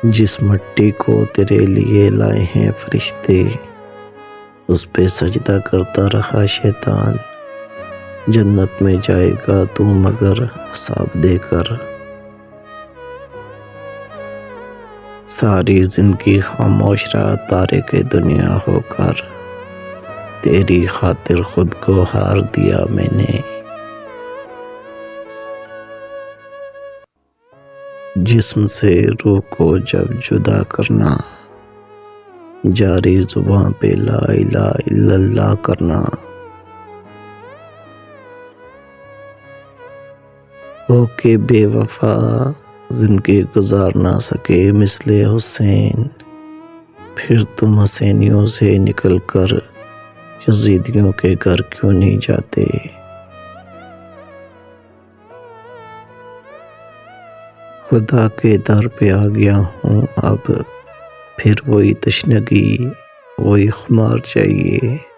جس مٹی کو تیرے لیے لائے ہیں فرشتے، اس پہ سجدہ کرتا رہا شیطان۔ جنت میں جائے گا تو مگر عذاب دے کر۔ ساری زندگی خاموش رہا تارک دنیا ہو کر، تیری خاطر خود کو ہار دیا میں نے۔ جسم سے روح کو جب جدا کرنا، جاری زباں پہ لا الہ الا اللہ کرنا۔ ہو کے بے وفا زندگی گزار نہ سکے مثل حسین، پھر تم حسینیوں سے نکل کر یزیدیوں کے گھر کیوں نہیں جاتے؟ خدا کے در پہ آ گیا ہوں اب، پھر وہی تشنگی وہی خمار چاہیے۔